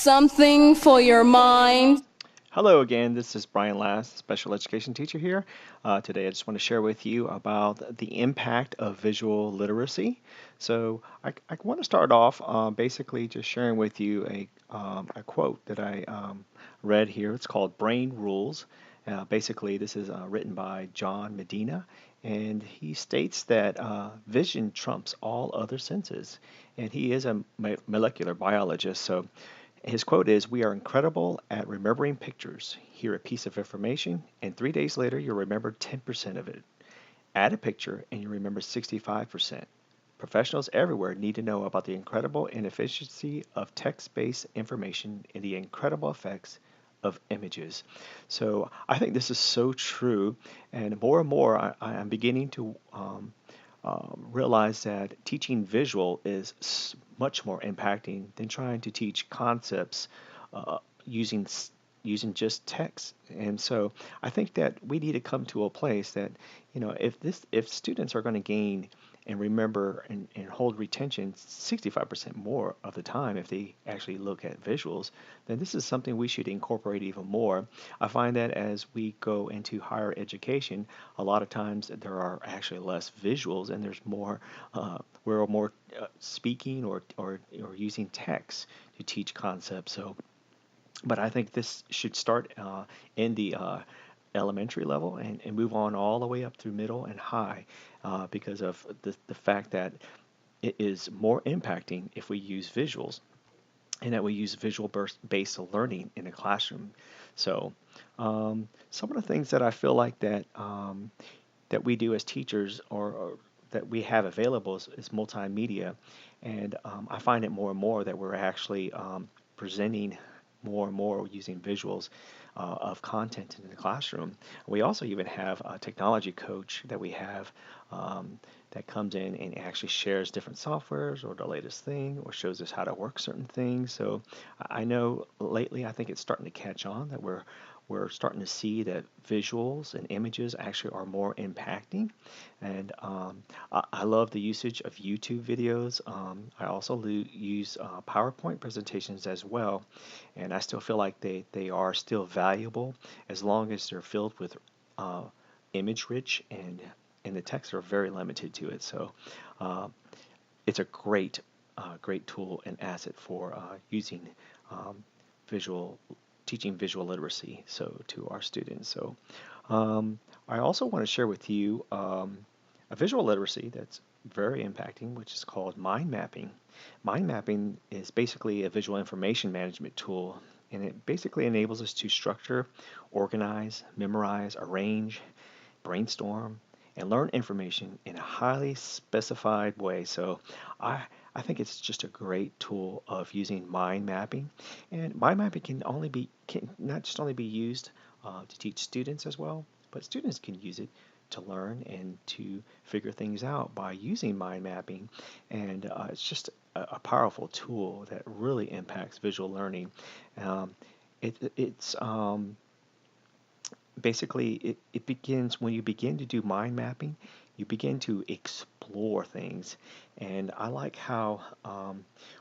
Something for your mind. Hello again, this is Brian Last, special education teacher here. Today I just want to share with you about the impact of visual literacy. So I want to start off basically just sharing with you a quote that I read here. It's called Brain Rules. Basically, this is written by John Medina, and he states that vision trumps all other senses. And he is a molecular biologist, so his quote is, "We are incredible at remembering pictures. Hear a piece of information, and 3 days later you remember 10% of it. Add a picture, and you remember 65%. Professionals everywhere need to know about the incredible inefficiency of text-based information and the incredible effects of images." So I think this is so true, and more I'm beginning to realize that teaching visual is much more impacting than trying to teach concepts uh, using using just text. And so I think that we need to come to a place that, if students are going to gain and remember and hold retention 65% more of the time if they actually look at visuals, then this is something we should incorporate even more. I find that as we go into higher education, a lot of times there are actually less visuals and there's more, we're more speaking or using text to teach concepts. But I think this should start in the elementary level and move on all the way up through middle and high because of the fact that it is more impacting if we use visuals and that we use visual based learning in a classroom. So some of the things that I feel like that we do as teachers or that we have available is multimedia, and I find it more and more that we're actually presenting more and more using visuals of content in the classroom. We also even have a technology coach that we have that comes in and actually shares different softwares or the latest thing or shows us how to work certain things. So I know lately I think it's starting to catch on that we're starting to see that visuals and images actually are more impacting. And I love the usage of YouTube videos. I also use PowerPoint presentations as well. And I still feel like they are still valuable as long as they're filled with uh, image rich and the texts are very limited to it. So uh, it's a great tool and asset for using um, visual teaching visual literacy so to our students. So I also want to share with you a visual literacy that's very impacting, which is called mind mapping. Mind mapping is basically a visual information management tool, and it basically enables us to structure, organize, memorize, arrange, brainstorm, and learn information in a highly specified way. So I I think it's just a great tool of using mind mapping, and mind mapping can not just only be used to teach students as well, but students can use it to learn and to figure things out by using mind mapping, and it's just a powerful tool that really impacts visual learning. Um, it's basically it begins when you begin to do mind mapping, you begin to explore things. And I like how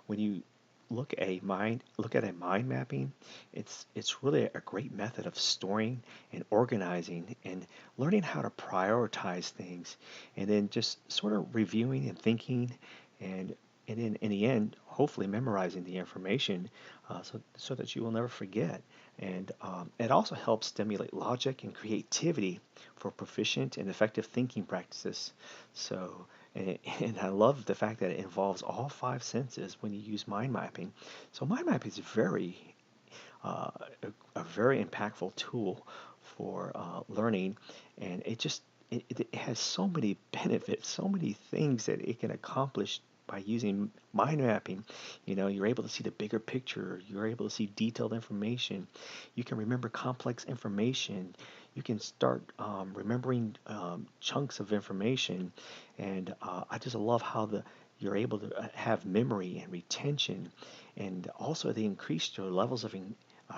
when you look at a mind mapping, it's really a great method of storing and organizing and learning how to prioritize things, and then just sort of reviewing and thinking, and and then in the end hopefully memorizing the information so that you will never forget. And it also helps stimulate logic and creativity for proficient and effective thinking practices. So, and I love the fact that it involves all five senses when you use mind mapping. So, mind mapping is uh, a very impactful tool for learning, and it has so many benefits, so many things that it can accomplish by using mind mapping. You're able to see the bigger picture, you're able to see detailed information, you can remember complex information, you can start remembering chunks of information, and I just love how the you're able to have memory and retention, and also they increase your levels of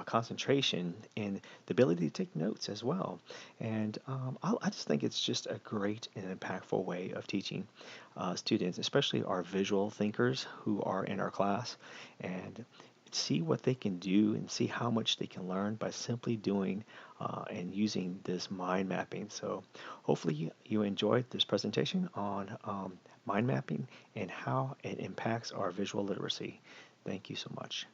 concentration and the ability to take notes as well. And I just think it's just a great and impactful way of teaching students, especially our visual thinkers who are in our class. And see what they can do and see how much they can learn by simply doing and using this mind mapping. So hopefully you enjoyed this presentation on mind mapping and how it impacts our visual literacy. Thank you so much.